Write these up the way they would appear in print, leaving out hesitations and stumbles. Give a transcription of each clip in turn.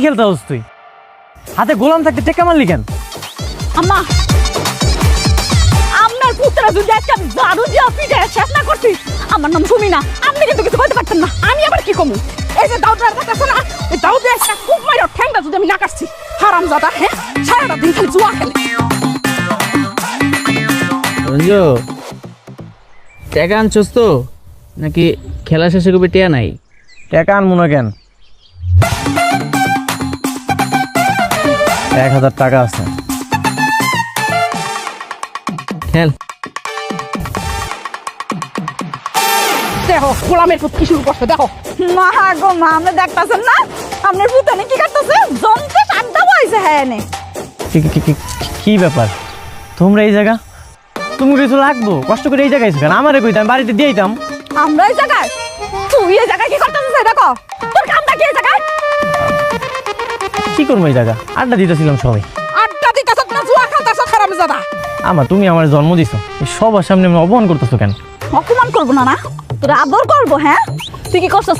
খেলতে হস তুই? হাতে গোলাম থাকতে টেক্কা মারলি কেন? আম্মা, আপনার পুত্রা যদি একটা জাদু দিয়ে পিঠে শেষ না করছি, আমার নাম সুমি না, আপনি কিন্তু কিছু বলতে পারতেন না। আমি আবার কি কমু? এই যে দাউদের কথা আছে না, এই দাউদের একটা খুব মাইর ঠ্যাংটা যদি আমি না কাটছি, হারামজাদা, হ্যাঁ, সারাটা দিন খালি জুয়া খেলে। রঞ্জু, টাকা আনছস তো নাকি খেলা শেষে কবে টিয়া নাই? টাকা আনবো না কেন? 1000 টাকা আছে। খেল। দেখো গোলামের পুত কি শুরু করছে, দেখো। মা গো মা, আপনি দেখতেছেন না আপনার পুতানি কি করতেছে? জমতে শান্তা বইছে। হ্যাঁ নে কি ব্যাপার? তোমরা এই জায়গা, তুমি কিছু লাগবো কষ্ট করে এই জায়গায় কেন? আমারে কইতাম, বাড়িতে দিয়ে দিতাম। আমরা এই জায়গায়, তুই এই জায়গায় কি করতেছিস? দেখো তোর কামটা কি এই জায়গায়? কি করবো এই জায়গা? আড্ডা দিতেছিলাম সবাই। আড্ডা দিতেছ না জুয়া খেলতেছ, হারামজাদা। আমা, তুমি আমার জন্ম দিছো, এই সবার সামনে আমি অপমান করতেছো কেন? অপমান করবো না, না তোর আদর করবো। হ্যাঁ, তুই কি করছিস?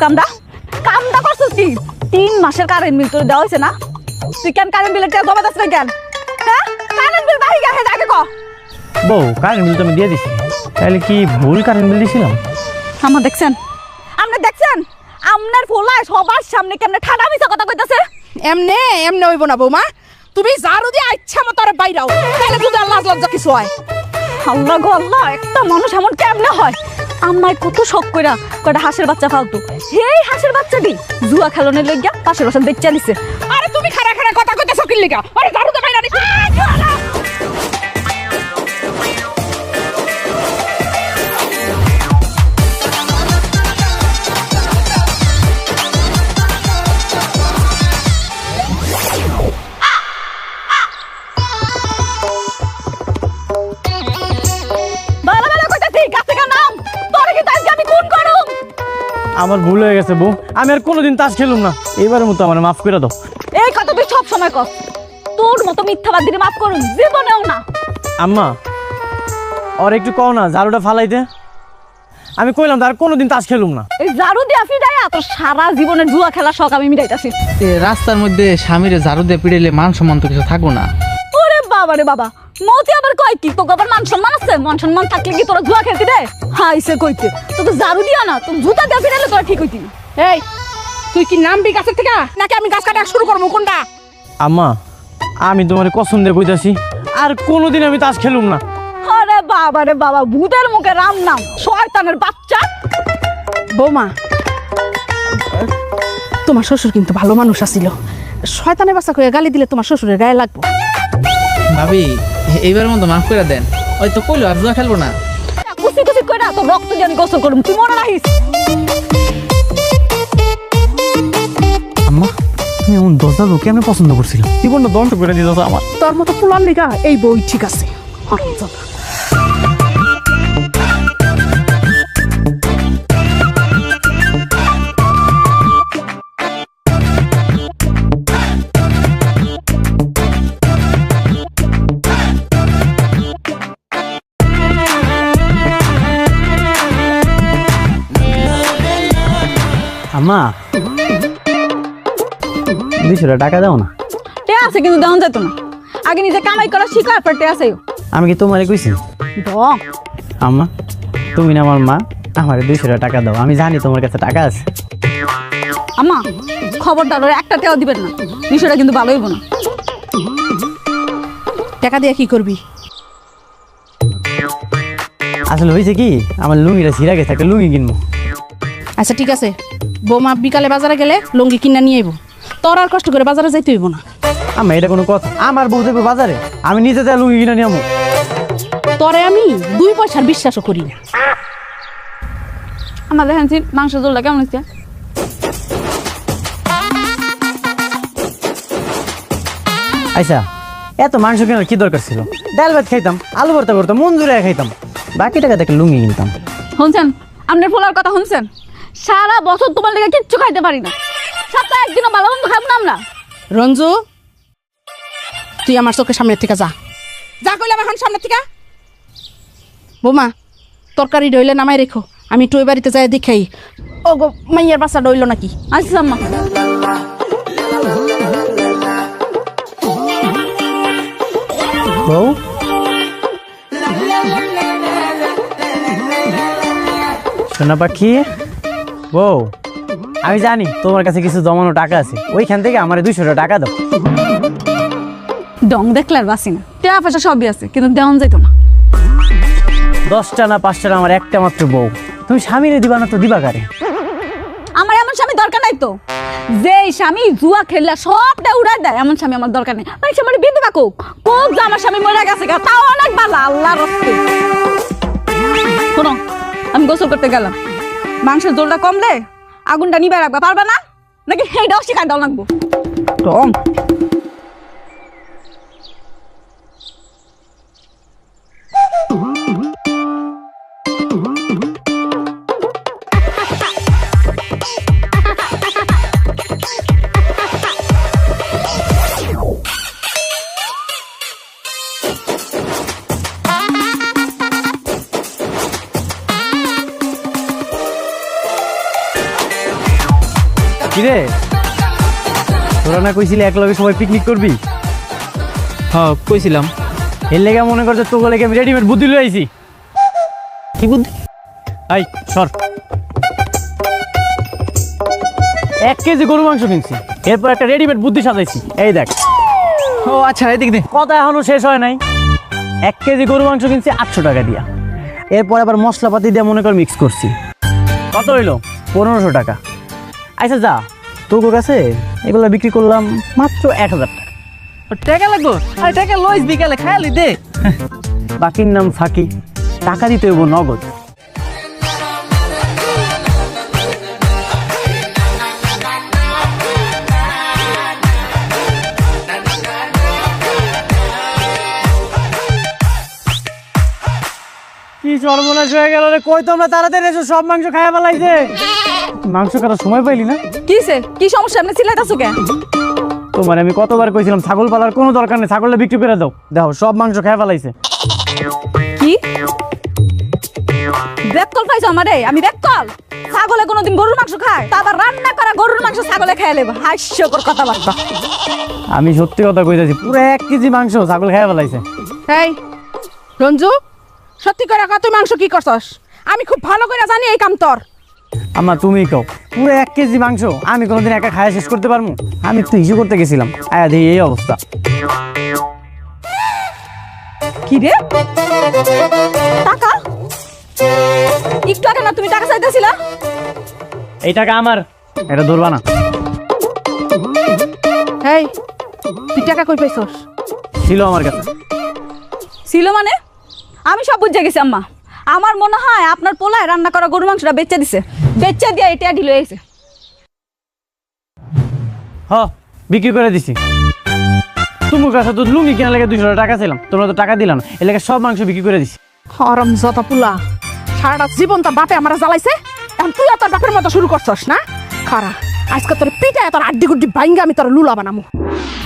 কামটা করছিস কি? 3 মাসের কারেন্ট বিল তোর দেওয়া হয়েছে না? তুই কেন কারেন্ট বিলের টাকা জমা দিস কেন? হ্যাঁ, কারেন্ট বিল বাহি গেছে, আগে ক। বউ, কারেন্ট বিল তো আমি দিয়ে দিছি, তাহলে কি ভুল কারেন্ট বিল দিছিলাম? আমার দেখছেন, আপনি দেখছেন আপনার ফোলায় সবার সামনে কেমনে ঠাডা মিছা কথা কইতাছে? এমনে এমনে হইব না বৌমা, তুমি জারু দিয়ে ইচ্ছা মতো আর বাইরাও, তাহলে যদি আল্লাহ লজ্জা কিছু হয়। আল্লাহ গো আল্লাহ, একটা মানুষ এমন কেমনে হয়? আমায় কত শখ কইরা কয়টা হাঁসের বাচ্চা ফালতু, সেই হাঁসের বাচ্চাটি জুয়া খেলনের লইগা পাশের বাসা বেচা নিছে। আরে তুমি খাড়া খাড়া কথা কইতেছ কি লিগা? আরে জারু তো বাইরা নিছি। বালা বালা কইতাছি, কাছে কা নাম, তোরে কি তাই আমি খুন করুম? আমার ভুল হয়ে গেছে বউ, আমি আর কোনোদিন তাস খেলুম না, এবারের মতো আমার মাফ করে দাও। এই কথা তুই সব সময় কর, তোর মতো মিথ্যাবাদীরে মাফ করুম জীবনেও না। আম্মা, আর একটু কও না ঝাড়ুটা ফালাইতে। আমি কইলাম তার কোনোদিন তাস খেলুম না। এই জারু দিয়া ফিডায়া তোর সারা জীবনের জুয়া খেলা শখ আমি মিটাইতাছি। রাস্তার মধ্যে স্বামীরে ঝাড়ু দিয়ে পিড়াইলে মান সম্মান তো কিছু থাকবো না। ওরে বাবা রে বাবা, মতি আবার কয় কি তোকে আবার মান সম্মান আছে? মান সম্মান থাকলে কি তোরা জুয়া খেলতি রে? হাইছে কইতে তোকে জারু দিয়া না, তুমি জুতা দিয়া ফিরাইলে তোরা ঠিক হইতি। এই তুই কি নামবি গাছের থেকে নাকি আমি গাছ কাটা শুরু করবো? কোনটা? আম্মা, আমি তোমার কসম দিয়ে কইতাছি, আর কোনোদিন আমি তাস খেলুম না। আরে বাবা রে বাবা, ভূতের মুখে রাম নাম, শয়তানের বাচ্চা। বৌমা, তোমার শ্বশুর কিন্তু ভালো মানুষ আছিল, শয়তানের বাচ্চা কইয়া গালি দিলে তোমার শ্বশুরের গায়ে লাগবো। ভাবি, এইবার মতো মাফ করে দেন। ওই তো কইলো আর জুয়া খেলবো না। কুচি কুচি কইরা তোর রক্ত দিয়ে আমি গোসল করুম, তুই মনে রাখিস। আম্মা, তুমি এমন দশটা লোকে আমি পছন্দ করছিলাম, জীবনটা ধ্বংস করে দিত আমার। তোর মতো পোলার লিগা এই বই ঠিক আছে। হারামজাদা। আম্মা, 200 টাকা দাও না। টে আছে কিন্তু দেওয়া যেত না, আগে নিজে কামাই করা শিখো, এরপর টে আছে। আমি কি তোমারে কইছি? দম আম্মা, তুমি না আমার মা, আমার 200 টাকা দাও, আমি জানি তোমার কাছে টাকা আছে। আম্মা, খবরদার ওরা একটা টেও দিবেন না, বিষয়টা কিন্তু ভালো হইব না। টাকা দিয়ে কি করবি? আসলে হয়েছে কি, আমার লুঙ্গিটা ছিঁড়া গেছে, একটা লুঙ্গি কিনবো। আচ্ছা ঠিক আছে, বৌমা বিকালে বাজারে গেলে লুঙ্গি কিনা নিয়ে আইব, তোর আর কষ্ট করে বাজারে যাইতে হইব না। আম্মা, এটা কোনো কথা? আমার বউ যাবে বাজারে, আমি নিজে যা লুঙ্গি কিনে নিয়ে আমো। তোরে আমি 2 পয়সার বিশ্বাসও করি না। আমার দেখেন মাংস ঝোলটা কেমন হচ্ছে? আচ্ছা, এত মাংস কেনার কি দরকার ছিল? ডাল ভাত খাইতাম, আলু ভর্তা করতাম, মন জুড়ে খাইতাম, বাকি টাকা দেখে লুঙ্গি কিনতাম। শুনছেন আপনার ফোলার কথা? শুনছেন? সারা বছর তোমার লেগে কিচ্ছু খাইতে পারি না, সপ্তাহে একদিনও ভালো মন্দ খাবো না আমরা। রঞ্জু, তুই আমার চোখের সামনে থেকে যা, যা কইলাম এখন সামনে থেকে। বৌমা, তরকারি ডইলে নামাই রেখো, আমি একটু ওই বাড়িতে যাই দেখাই ও গো মাইয়ার বাচ্চা ডইল নাকি। আচ্ছা আম্মা। বউ সোনা পাখি বউ আমি জানি তোমার কাছে কিছু জমানো টাকা আছে, ওইখান থেকে আমার 200 টাকা দাও। ডং দেখলে আর বাসি না, টাকা পয়সা সবই আছে, কিন্তু দেওয়ান যাইতো না। 10টা না 5টা না, আমার একটা মাত্র বউ, তুমি স্বামীরে দিবা না তো দিবা কারে? আমার এমন স্বামী দরকার নাই তো, যে স্বামী জুয়া খেললে সবটা উড়াই দেয়, এমন স্বামী আমার দরকার নেই। ভাই সে আমার বিধবা কোক কোক যে আমার স্বামী মরে গেছে, তাও অনেক ভালো আল্লাহর রস্তে। শোনো, আমি গোসল করতে গেলাম, মাংসের জোরটা কমলে আগুনটা নিবে রাখবা, পারবা না নাকি সেইটাও শিখাই দাও লাগবো টং। কিরে তোরা না কইছিলি একলগে সবাই পিকনিক করবি? হ্যাঁ কইছিলাম। এর লেগে মনে করছে তোকে লেগে আমি রেডিমেড বুদ্ধি লই আইছি। কি বুদ্ধি? আই সর, 1 কেজি গরু মাংস কিনছি, এরপর একটা রেডিমেড বুদ্ধি সাজাইছি, এই দেখ। ও আচ্ছা, এদিক দে। কথা এখনো শেষ হয় নাই। 1 কেজি গরু মাংস কিনছি 800 টাকা দিয়া, এরপর আবার মশলাপাতি দিয়ে মনে কর মিক্স করছি। কত হইলো? 1500 টাকা। আচ্ছা যা, তোর কাছে এগুলো বিক্রি করলাম মাত্র 1000 টাকা। টাকা লাগবো? আরে টাকা লইস, বিকালে খায়ালি দে। বাকির নাম ফাঁকি, টাকা দিতে হইব নগদ। কি সর্বনাশ হয়ে গেল রে, কই তোমরা তাড়াতাড়ি এসো, সব মাংস খাইয়া ফেলাইছে। মাংস কাটার সময় পাইলি না? কিসে কি সমস্যা, আপনি চিল্লাইতাছো কেন? তোমার আমি কতবার কইছিলাম ছাগল পালার কোনো দরকার নেই, ছাগলটা বিক্রি করে দাও। দেখো সব মাংস খাইয়া ফেলাইছে। কি বেকল পাইছো আমারে? আমি বেকল? ছাগলে কোনোদিন গরুর মাংস খায়? তা আবার রান্না করা গরুর মাংস ছাগলে খেয়ে নেব? হাস্যকর কথাবার্তা। আমি সত্যি কথা কইতাছি, পুরো 1 কেজি মাংস ছাগল খাইয়া ফেলাইছে। এই রঞ্জু, সত্যি করে কত মাংস কি করছস? আমি খুব ভালো করে জানি এই কাম তোর। আম্মা তুমি কও, পুরো 1 কেজি মাংস আমি কোনোদিন একা খাইয়া শেষ করতে পারবো? আমি একটু ইস্যু করতে গেছিলাম, আয়া দেখি এই অবস্থা। কি রে টাকা? একটু আগে না তুমি টাকা চাইতেছিলা? এই টাকা আমার, এটা ধরবা না। এই তুই টাকা কই পাইছস? ছিল আমার কাছে। ছিল মানে? আমি সব বুঝে গেছি আম্মা। আমার মনে হয় আপনার পোলায় রান্না করা গরুর মাংসটা বেচে দিছে, বেচে দিয়ে এটা ঢিল হয়েছে। হ, বিক্রি করে দিছি। তোমার কাছে তো লুঙ্গি কেনার লেগে 200 টাকা ছিলাম, তোমরা তো টাকা দিলাম না, এর লেগে সব মাংস বিক্রি করে দিছি। হরম যত পুলা, সারাটা জীবন তোর বাপে আমার জ্বালাইছে, এখন তুই তোর বাপের মতো শুরু করছস না? খারা আজকে তোর পিঠায় তোর আড্ডি গুড্ডি ভাঙ্গা আমি তোর লুলা বানামু।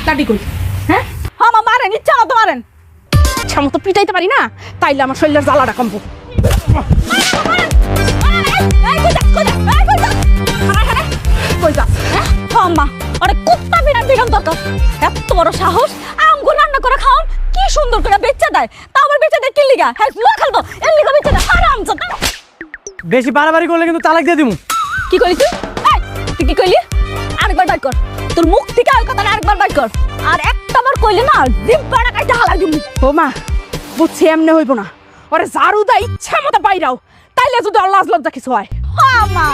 দাদি কই? হ্যাঁ আমা মারেন, ইচ্ছা মতো মারেন। ইচ্ছা মতো পিটাইতে পারি না, তাইলে আমার শরীরের জ্বালাটা কমবো। কই যা? আম্মা আরে কুত্তা বিরান বিরান দরকার, এত বড় সাহস! আমগো রান্না করে খাওন, কি সুন্দর করে বেচা দেয়। তা আমার বেচা দেয় কি লিগা? হ্যাঁ লুয়া খালবো, এর লিগা বেচা দেয়। হারাম জাদা! বেশি বাড়াবাড়ি করলে কিন্তু তালাক দিয়ে দিমু। কি কইলি তুই? এই, তুই কি কইলি? আরেকবার বাইর কর, তোর মুখ থেকে ওই কথাটা আরেকবার বাইর কর। আর একটাবার কইলে না জিব্বাটা কাইটা হালাই দিমু। ও মা, বুঝছি এমনি হইব না, ওরে ঝাড়ু দা ইচ্ছা মতো বাইরাও, তাইলে যদি আল্লাহ লজ্জা কিছু হয়। আম্মা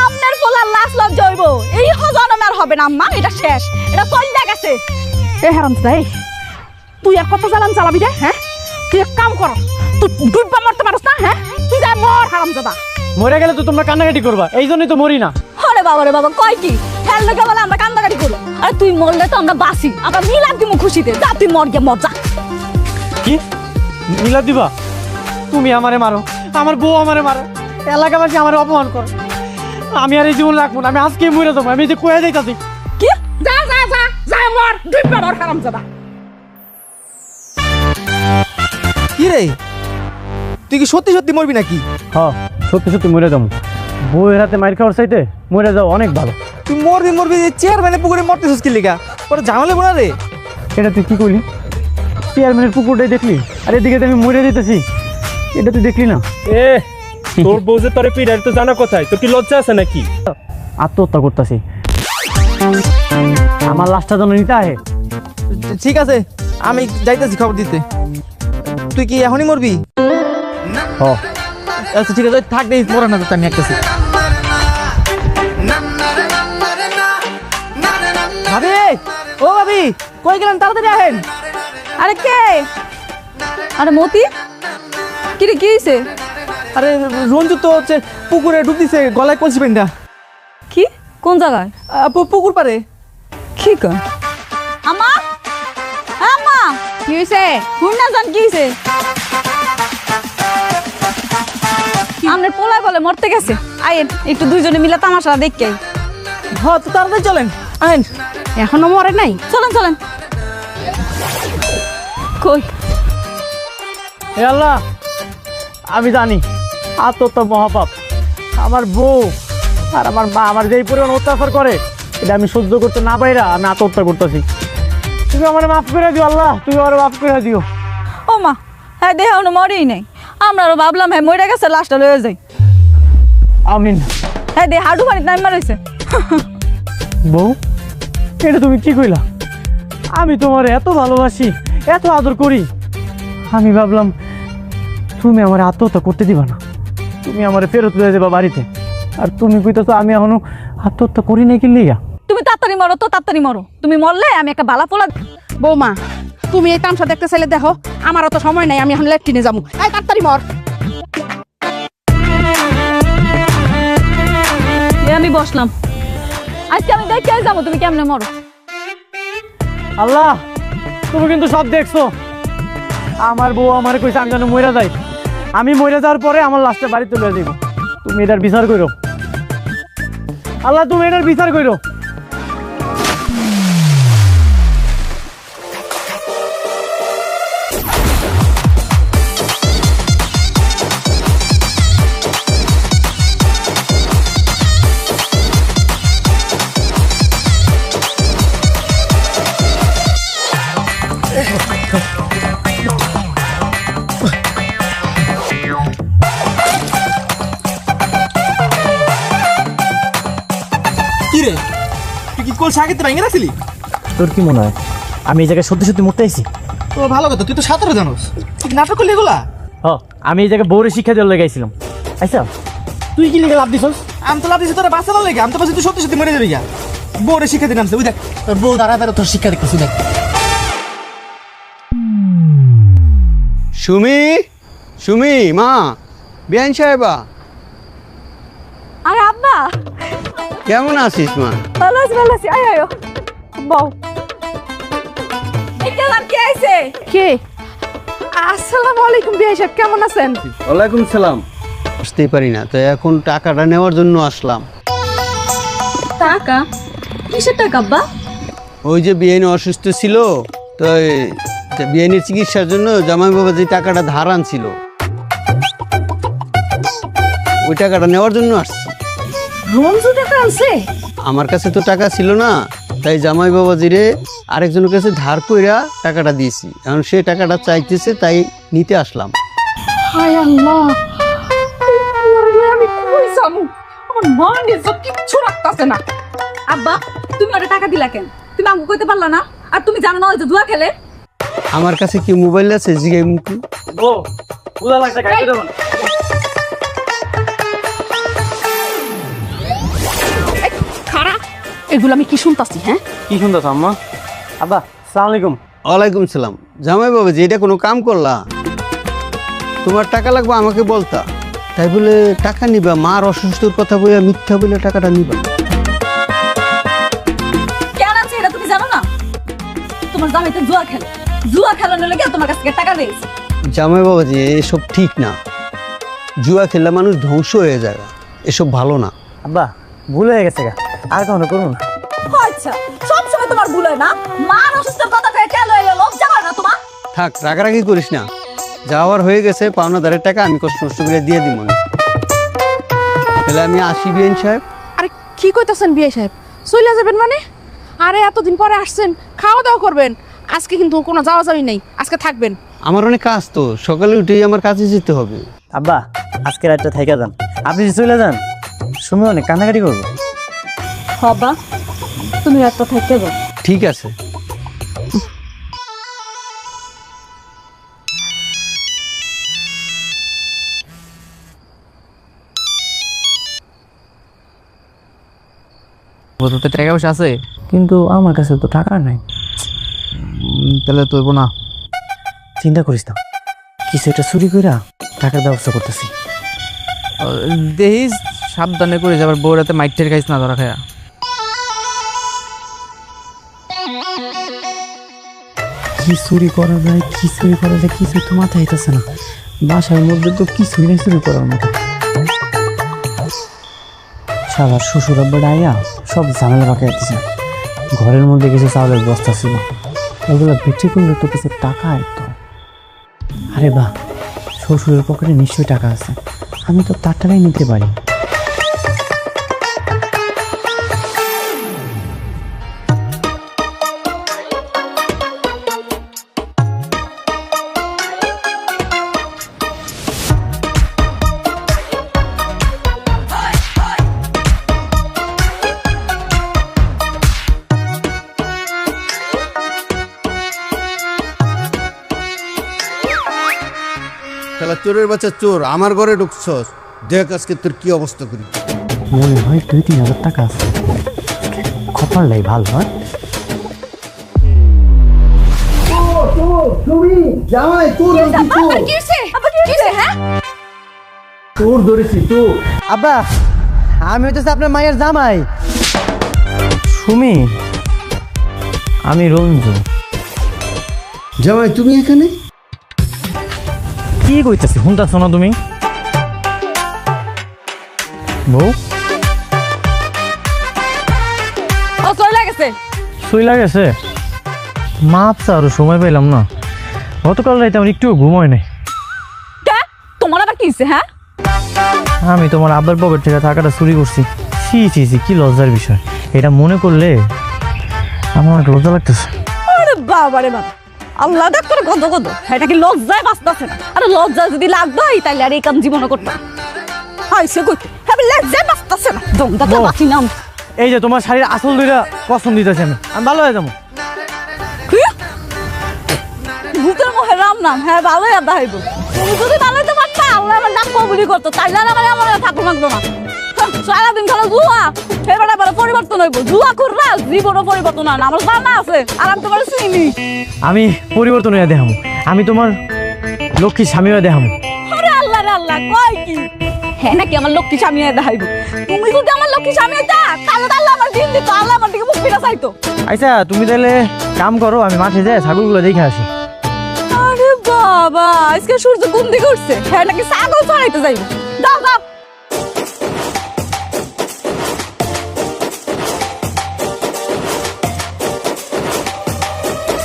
আপনার পোলার লাশ লজ্জা হইব, এই জন্মে আর হবে না আম্মা, এটা শেষ, এটা চলে গেছে। এ হারাম দাই, তুই আর কত জ্বালান চালাবি রে? হ্যাঁ তুই এক কাম কর, তুই ডুববা মরতে পারস না? হ্যাঁ তুই যা মর হারাম দাদা। মরে গেলে তো তোমরা কান্নাকাটি করবা, এই জন্যই তো মরি না। আরে বাবা রে বাবা, কয় কি ফেল লোকে বলে আমরা কান্দাকাটি করবো? আরে তুই মরলে তো আমরা বাসি, আমরা মিলাদ দিমু খুশিতে। যা তুই মর গিয়ে মর যা। কি মিলাদ দিবা? তুমি আমারে মারো, আমার বউ আমারে মারো, এলাকাবাসী আমারে অপমান করে, আমি আর এই জীবন রাখবো না, আমি আজকে মরে যাবো। আমি যে কয়ে যাইতাছি। কি? যা যা যা যা মর, ডুববা মর হারাম দাদা। কি রে, তুই কি সত্যি সত্যি মরবি নাকি? হ্যাঁ সত্যি সত্যি মরে যাবো। বউয়ের হাতে মাইর খাওয়ার চাইতে মরে যাও অনেক ভালো। তুই মরবি চেয়ারম্যানের পুকুরে মরতেছিস কি লিগা? ওরা ঝামেলা বোনা রে। এটা তুই কি করলি? চেয়ারম্যানের পুকুরটাই দেখলি, আর এদিকে তো আমি মরে যেতেছি, এটা তুই দেখলি না? এ তোর বউ যে তোরে পিড়ার তো জানা কোথায়, তোর কি লজ্জা আছে নাকি? আত্মহত্যা করতেছি, আমার লাশটা যেন নিতে আহে। ঠিক আছে, আমি যাইতেছি খবর দিতে। তুই কি এখনই মরবি? হ, আচ্ছা ঠিক আছে, থাক দেই, মরা না তো আমি একটাছি। ভাবি, ও ভাবি, কই গেলেন? তাড়াতাড়ি আহেন। আরে কে? আরে মতি, কি রে, কি হয়েছে? আরে রঞ্জু তো হচ্ছে পুকুরে ডুব দিছে, গলায় কলসি পেন্ডা। কি, কোন জায়গায়? পুকুর পারে। কি কর আমা? আমা, কি হয়েছে? হুন না জান কি হয়েছে? আমনের পোলায় বলে মরতে গেছে। আইন একটু দুইজনে মিলে তামাশা দেখকে আই। হ্যাঁ তো তাড়াতাড়ি চলেন, আহেন। এখনো মরে নাই? চলেন চলেন। কই? হে আল্লাহ, আমি জানি আত্মহত্যা মহাপাপ। আমার বউ আর আমার মা আমার যেই পরিমাণ অত্যাচার করে, এটা আমি সহ্য করতে না পাইরা আমি আত্মহত্যা করতেছি। তুমি আমার মাফ করে দিও আল্লাহ, তুমি আমার মাফ করে দিও। ও মা, হ্যাঁ দেহ মরেই নাই। আমরা আরো ভাবলাম হ্যাঁ মরে গেছে, লাশটা লয়ে যাই। আমিন। হ্যাঁ দে হাডু পানিতে নাম মারাইছে। বউ, এটা তুমি কি কইলা? আমি তোমার এত ভালোবাসি, এত আদর করি, আমি ভাবলাম তুমি আমার আত্মহত্যা করতে দিবা না, তুমি আমার ফেরত লয়ে যাবা বাড়িতে। আর তুমি কইতেছো আমি এখনো আত্মহত্যা করি নাই কি লিয়া? তুমি তাড়াতাড়ি মরো তো, তাড়াতাড়ি মরো। তুমি মরলে আমি একটা বালা পোলা। বৌমা, তুমি এই তামসা দেখতে চাইলে দেখো, আমার অত সময় নাই, আমি এখন ল্যাট্রিনে যাবো। এই তাড়াতাড়ি মর। আমি বসলাম, আজকে আমি দেখে যাবো তুমি কেমনে মরো। আল্লাহ, তুমি কিন্তু সব দেখছো। আমার বউ আমার কইছে আমি যেন মইরা যাই, আমি মইরা যাওয়ার পরে আমার লাশটা বাড়িতে লয়ে যাইব। তুমি এটার বিচার করো আল্লাহ, তুমি এটার বিচার করো। কি রে, তুই কি কলসি আগে ভেঙে রাখছিলি? তোর কি মনে হয় আমি এই জায়গায় সত্যি সত্যি মরতে আইছি? তো ভালো কথা, তুই তো সাঁতারে জানোস, তুই নাটক করলি এগুলা? আমি এই জায়গায় বউরে শিক্ষা দেওয়ার লেগাইছিলাম। আচ্ছা, তুই কি লেগে লাভ দিছস? আমি তো লাভ দিছি তোরা বাঁচানোর লেগে, আমি তো বলছি তুই সত্যি সত্যি মরে যাবি গা। বউরে শিক্ষা দিন নামছে, ওই দেখ তোর বউ দাঁড়া দাঁড়া তোর শিক্ষা দেখতেছি, দেখ। সুমি, সুমি মা, বিয়ান সাহেবা, আরে আব্বা, কেমন আছিস মা? ভালো আছি ভালো আছি। আয় আয় বউ, এটা আর কে আইছে? কে? আসসালামু আলাইকুম বিআই সাহেব, কেমন আছেন? ওয়ালাইকুম সালাম। বুঝতেই পারি না তো, এখন টাকাটা নেওয়ার জন্য আসলাম। টাকা? কিসের টাকা আব্বা? ওই যে বিয়ানি অসুস্থ ছিল, তো বিয়ানির চিকিৎসার জন্য জামাই বাবা যে টাকাটা ধার আনছিল, ওই টাকাটা নেওয়ার জন্য আসছি। রঞ্জু টাকা আনছে? আমার কাছে তো টাকা ছিল না, তাই জামাই বাবাজিরে আরেকজনের কাছে ধার কইরা টাকাটা দিয়েছি। এখন সে টাকাটা চাইতেছে, তাই নিতে আসলাম। হায় আল্লাহ, আমি কই যামু? আমার মা নিজে কিচ্ছু রাখতাছে না। আব্বা, তুমি ওটা টাকা দিলা কেন? তুমি আমাকে কইতে পারলা না? আর তুমি জানো না ওই যে জুয়া খেলে? আমার কাছে কি মোবাইল আছে জিগাই মুখি? বউ, বুঝা লাগছে খাইতে দেব না। খারা, এগুলো আমি কি শুনতাছি? হ্যাঁ, কি শুনতেছ আম্মা? আব্বা, আসসালামু আলাইকুম। ওয়ালাইকুম সালাম। জামাই বাবাজি, এটা কোনো কাম করলা? তোমার টাকা লাগবে আমাকে বলতা, তাই বলে টাকা নিবা? মার অসুস্থর কথা বলে মিথ্যা বলে টাকাটা নিবা? কেন আছে এটা তুমি জানো না? তোমার জামাইতে জুয়া খেলে, জুয়া খেলানোর লেগে তোমার কাছ থেকে টাকা দিয়েছে। জামাই বাবাজি, এসব ঠিক না। জুয়া খেললে মানুষ ধ্বংস হয়ে যায়, এসব ভালো না। আব্বা, ভুল হয়ে গেছে গা, আর কখনো করবো না। আচ্ছা, সব সময় তোমার ভুল হয় না? মা অসুস্থর কথা কয়ে কেন এলো? লজ্জা হয় না তোমার? থাক, রাগারাগি করিস না। যাওয়ার হয়ে গেছে, পাওনাদারের টাকা আমি কষ্ট নষ্ট করে দিয়ে দিব। তাহলে আমি আসি বিয়ান সাহেব। আরে কি কইতাছেন বিআই সাহেব? চলে যাবেন মানে? আরে এতদিন পরে আসছেন, খাওয়া দাওয়া করবেন। আজকে কিন্তু কোনো যাওয়া যাওয়াই নেই, আজকে থাকবেন। আমার অনেক কাজ তো, সকালে উঠেই আমার কাজে যেতে হবে। আব্বা আজকে রাতটা থাইকা যান, আপনি যদি চলে যান সুমি অনেক কান্নাকাটি করবো। হবা তুমি একটা থেকে যাও। ঠিক আছে। তোর তো টাকা পয়সা আছে, কিন্তু আমার কাছে তো টাকা নাই। তাহলে তোর না চিন্তা করিস না, কিছু একটা চুরি কইরা টাকার ব্যবস্থা করতেছি। দেখিস সাবধানে করে যাবার বউরাতে মাইটের খাইস না ধরা খায়া। কি চুরি করা যায়, কি চুরি করা যায়, কিছু তো মাথায় আইতাছে না। বাসার মধ্যে তো কিছুই নেই চুরি করার মতো। সাবার শ্বশুর আব্বা ডাইয়া সব ঝামেলা পাকে যাচ্ছে। ঘরের মধ্যে কিছু চাউলের বস্তা ছিল, ওগুলো বিক্রি করলে তো কিছু টাকা আইতো। আরে বাহ, শ্বশুরের পকেটে নিশ্চয়ই টাকা আছে, আমি তো তার টাকাই নিতে পারি। তাহলে চোরের বাচ্চা চোর, আমার ঘরে ঢুকছস, দেখ আজকে তোর কি অবস্থা করি। মনে হয় 2-3 হাজার টাকা আছে, কপালটাই ভালো হয়। জামাই তোর আবার কি হইছে? আবার কি হইছে? হ্যাঁ, তোর ধরেছি তো। আব্বা আমি হইতেছে আপনার মায়ের জামাই সুমি, আমি রঞ্জু। জামাই তুমি এখানে? কি কইতেছি শুনতেছ না তুমি? বউ ও চলে গেছে। শুইলা গেছে? মাপসা আরো সময় পেলাম না, গতকাল রাইতে আমার একটু ঘুম হয় নাই। কে তোমার আবার কি হইছে? হ্যাঁ আমি তোমার আব্বার পকেট থেকে টাকাটা চুরি করছি। ছি ছি ছি, কি লজ্জার বিষয়, এটা মনে করলে আমার অনেক লজ্জা লাগতেছে। আরে বাবা রে বাবা, আল্লাহ দেখ করে গদ গদ, এটা কি লজ্জায় বাঁচতেছে না? আরে লজ্জা যদি লাগতোই তাইলে আর এই কাম জীবনে করতাম। হাইছে কই হবে, লজ্জায় বাঁচতেছে না, দমদাতে বউ। বাঁচি নাম। এই যে তোমার শাড়ির আসল দুইটা পছন্দ দিতেছি, আমি ভালো হয়ে যাবো। ভূতের মোহে রাম নাম, হ্যাঁ ভালোই আদা হইব। তুমি যদি ভালো হইতে পারতা, আল্লাহ আমার নাম কবুলি করতো, তাইলে আর আমার ঠাকুর মাগতো না। সারাদিন খেলা জুয়া, এবার এবার পরিবর্তন হইব। জুয়া কররা জীবনও পরিবর্তন হয় না, আমার জানা আছে, আর আমি তোমার চিনি। আমি পরিবর্তন হয়ে দেখামু, আমি তোমার লক্ষ্মী স্বামী হয়ে দেখামু। আরে আল্লাহ রে আল্লাহ, কয় কি হ্যাঁ নাকি আমার লক্ষ্মী স্বামী হয়ে দেখাইব? তুমি যদি আমার লক্ষ্মী স্বামী হইতা, তাহলে তো আল্লাহ আমার দিন দিত, আল্লাহ আমার দিকে মুখ ফিরা চাইতো। আচ্ছা তুমি তাহলে কাম করো, আমি মাঠে যাই ছাগলগুলো দেখে আসি। আরে বাবা, আজকে সূর্য কোন দিকে উঠছে? হ্যাঁ নাকি ছাগল চড়াইতে যাইব? যাও যাও।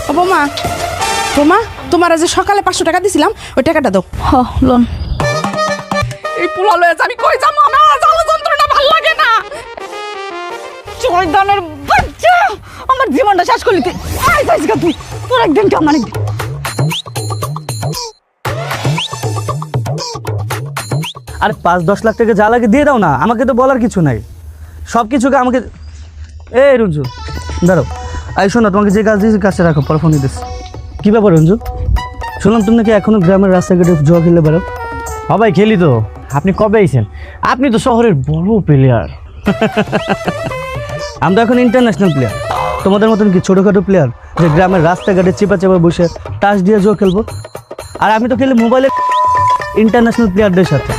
ও বৌমা, বৌমা তোমার যে সকালে 500 টাকা দিছিলাম, ওই টাকাটা দাও। লোন এই পোলা লয়ে আমি কই যাবো? আমার জ্বালা যন্ত্রণা ভাল লাগে না। চৈদানের বাচ্চা আমার জীবনটা শেষ করলি তুই। আই যাইস গা তুই, তোর একদিন কেমন একদিন। আর 5-10 লাখ টাকা যা লাগে দিয়ে দাও না, আমাকে তো বলার কিছু নাই, সব কিছুকে আমাকে। এই রঞ্জু দাঁড়াও, আই শোনো, তোমাকে যে কাজ দিয়েছি কাজটা রাখো, পরে ফোন দিতেছি। কী ব্যাপার রঞ্জু, শুনলাম তুমি নাকি এখনো গ্রামের রাস্তাঘাটে জুয়া খেলে বেরো? সবাই খেলি তো, আপনি কবে আইছেন? আপনি তো শহরের বড় প্লেয়ার। আমরা এখন ইন্টারন্যাশনাল প্লেয়ার, তোমাদের মতন কি ছোটোখাটো প্লেয়ার যে গ্রামের রাস্তাঘাটে চেপা চেপা বসে তাস দিয়ে জুয়া খেলবো? আর আমি তো খেলি মোবাইলে ইন্টারন্যাশনাল প্লেয়ারদের সাথে।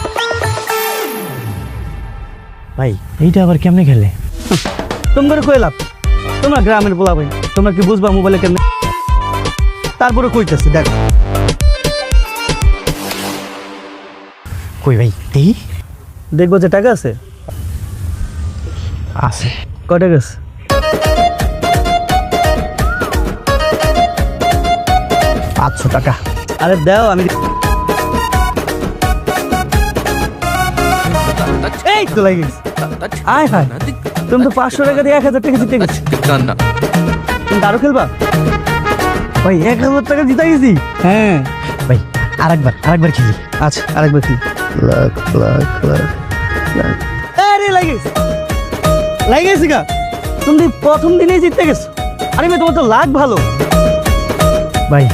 ভাই এইটা আবার কেমনে খেলে? তোমরা কই লাভ, তোমরা গ্রামের বলা ভাই, তোমরা কি বুঝবা মোবাইলে কেমনে? তারপরে কইতেছি দেখ। কই ভাই এই দেখবো যে টাকা আছে? আছে। কয় টাকা আছে? 500 টাকা। আরে দাও, আমি এই তো লাগিস। আয় ভাই, তুমি তো 500 টাকা দিয়ে 1000 টাকা জিতে গেছো। তুমি আরো খেলবা? ভাই 1000 টাকা জিতা গেছি। হ্যাঁ ভাই আরেকবার খেলি। আচ্ছা আরেকবার কি লাখ লাখ লাখ লাখ। আরে লাগেছি গা তুমি প্রথম দিনেই জিততে গেছো। আরে মেয়ে তোমার তো লাগ ভালো। ভাই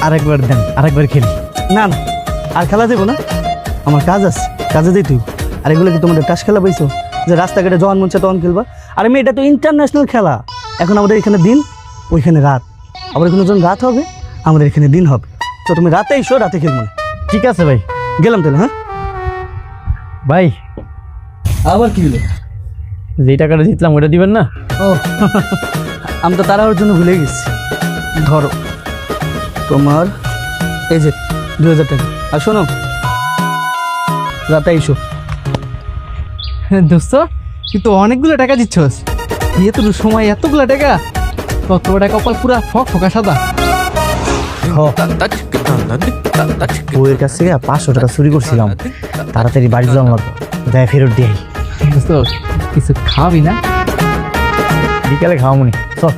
আরেকবার দেন, আরেকবার খেলি। না না আর খেলা দেবো না, আমার কাজ আছে, কাজে যেতে হবে। আর এগুলো কি তোমাদের টাস খেলা পাইছো যে রাস্তাঘাটে যখন মন চায় তখন খেলবা? আর আমি এটা তো ইন্টারন্যাশনাল খেলা। এখন আমাদের এখানে দিন, ওইখানে রাত। আবার এখানে যখন রাত হবে আমাদের এখানে দিন হবে। তো তুমি রাতে এসো, রাতে খেলবো না। ঠিক আছে ভাই। গেলাম তাহলে। হ্যাঁ ভাই আবার কি হলো? যেই টাকাটা জিতলাম ওটা দিবেন না? ও আমি তো তাড়াহুড়োর জন্য ভুলে গেছি। ধরো তোমার এই যে 2000 টাকা। আর শোনো রাতে এসো। দোস্ত তুই তো অনেকগুলো টাকা দিচ্ছস, এত সময় এতগুলো টাকা, কত টাকা কপাল পুরা ফকা সাদা। বউয়ের কাছ থেকে 500 টাকা চুরি করছিলাম, তাড়াতাড়ি বাড়ি যাওয়া লাগবে, যাই ফেরত দিয়ে দোস্ত কিছু খাবি না? বিকালে খাওয়ামনি। চল।